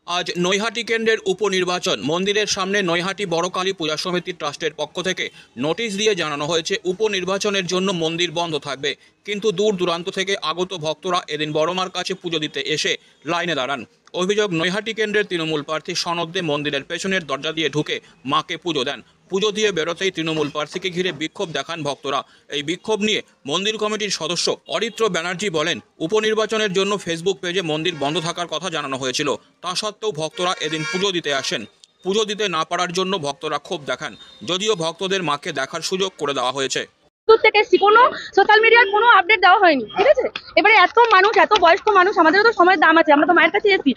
আজ নৈহাটি কেন্দ্রের উপনির্বাচন। মন্দিরের সামনে নৈহাটি বড় কালী পূজা সমিতি ট্রাস্টের পক্ষ থেকে নোটিশ দিয়ে জানানো হয়েছে উপনির্বাচনের জন্য মন্দির বন্ধ থাকবে। কিন্তু দূর দূরান্ত থেকে আগত ভক্তরা এদিন বড়মার কাছে পুজো দিতে এসে লাইনে দাঁড়ান। অভিযোগ, নৈহাটি কেন্দ্রের তৃণমূল প্রার্থী সনদে মন্দিরের পেছনের দরজা দিয়ে ঢুকে মাকে পুজো দেন। পুজো দিয়ে বেরোতেই তৃণমূল প্রার্থীকে ঘিরে বিক্ষোভ দেখান ভক্তরা। এই বিক্ষোভ নিয়ে মন্দির কমিটির সদস্য অরিত্র ব্যানার্জি বলেন, উপনির্বাচনের জন্য ফেসবুক পেজে মন্দির বন্ধ থাকার কথা জানানো হয়েছিল। তা সত্ত্বেও ভক্তরা এদিন পুজো দিতে আসেন। পুজো দিতে না পারার জন্য ভক্তরা ক্ষোভ দেখান, যদিও ভক্তদের মাকে দেখার সুযোগ করে দেওয়া হয়েছে। থেকে কোনো সোশ্যাল মিডিয়ার কোনো আপডেট দেওয়া হয়নি, ঠিক আছে। এবারে এত মানুষ, এত বয়স্ক মানুষ, আমাদেরও তো সময়ের দাম আছে। আমরা তো মায়ের কাছে এসেছি,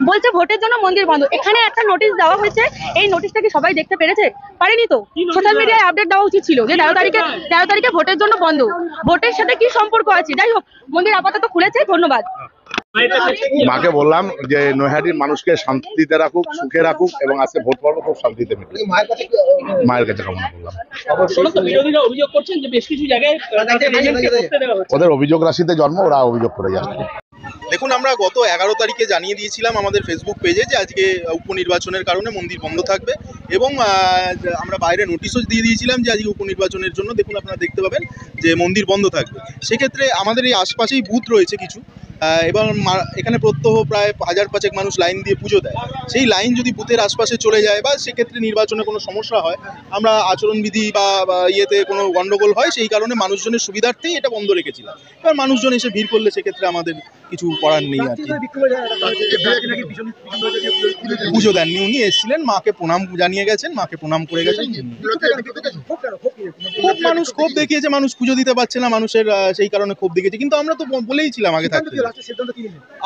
বলছে ভোটের জন্য মন্দির বন্ধ। এখানে একটা নোটিশ দেওয়া হয়েছে, এই নোটিশটা কি সবাই দেখতে পেরেছে? পারেনি তো। সোশ্যাল মিডিয়ায় আপডেট দেওয়া উচিত ছিল যে 13 তারিখে ভোটের জন্য বন্ধ। ভোটের সাথে কি সম্পর্ক আছে? যাই হোক, মন্দির আপাতত খুলেছে, ধন্যবাদ। মাকে বললাম যে নৈহাটির মানুষকে শান্তিতে রাখুক, সুখে রাখুক এবং আজকে ভোট পর্ব খুব শান্তিতে মিটুক। মায়ের কাছে কামনা করলাম। অভিযোগ করছেন যে বেশ কিছু জায়গায় ওদের অভিযোগ রাশিতে জন্ম, ওরা অভিযোগ করে যাচ্ছে। দেখুন, আমরা গত 11 তারিখে জানিয়ে দিয়েছিলাম আমাদের ফেসবুক পেজে যে আজকে উপনির্বাচনের কারণে মন্দির বন্ধ থাকবে এবং আমরা বাইরে নোটিশও দিয়ে দিয়েছিলাম যে আজকে উপনির্বাচনের জন্য দেখুন আপনারা দেখতে পাবেন যে মন্দির বন্ধ থাকবে। সেক্ষেত্রে আমাদের এই আশপাশেই বুথ রয়েছে কিছু, এবং এখানে প্রত্যহ প্রায় 1000-5 মানুষ লাইন দিয়ে পুজো দেয়। সেই লাইন যদি বুথের আশপাশে চলে যায় বা সেক্ষেত্রে নির্বাচনে কোনো সমস্যা হয়, আমরা আচরণবিধি বা ইয়েতে কোনো গণ্ডগোল হয়, সেই কারণে মানুষজনের সুবিধার্থেই এটা বন্ধ রেখেছিলাম। এবার মানুষজন এসে ভিড় করলে সেক্ষেত্রে আমাদের কিছু করার নেই আর কি। পুজো দেননি, উনি এসেছিলেন, মাকে প্রণাম জানিয়ে গেছেন, মাকে প্রণাম করে গেছেন। খুব মানুষ ক্ষোভ দেখিয়েছে, মানুষ পুজো দিতে পারছে না, মানুষের সেই কারণে ক্ষোভ দেখিয়েছে। কিন্তু আমরা তো বলেইছিলাম আগে থাকতে,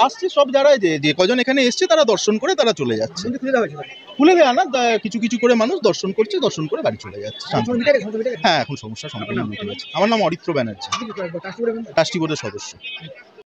আসছে সব যারা যে কজন এখানে এসছে তারা দর্শন করে তারা চলে যাচ্ছে। খুলে দেওয়া না, কিছু কিছু করে মানুষ দর্শন করছে, দর্শন করে বাড়ি চলে যাচ্ছে। হ্যাঁ, এখন সমস্যা সম্পূর্ণ মিটে গেছে। আমার নাম অরিত্র ব্যানার্জি, ট্রাস্টি বোর্ডের সদস্য।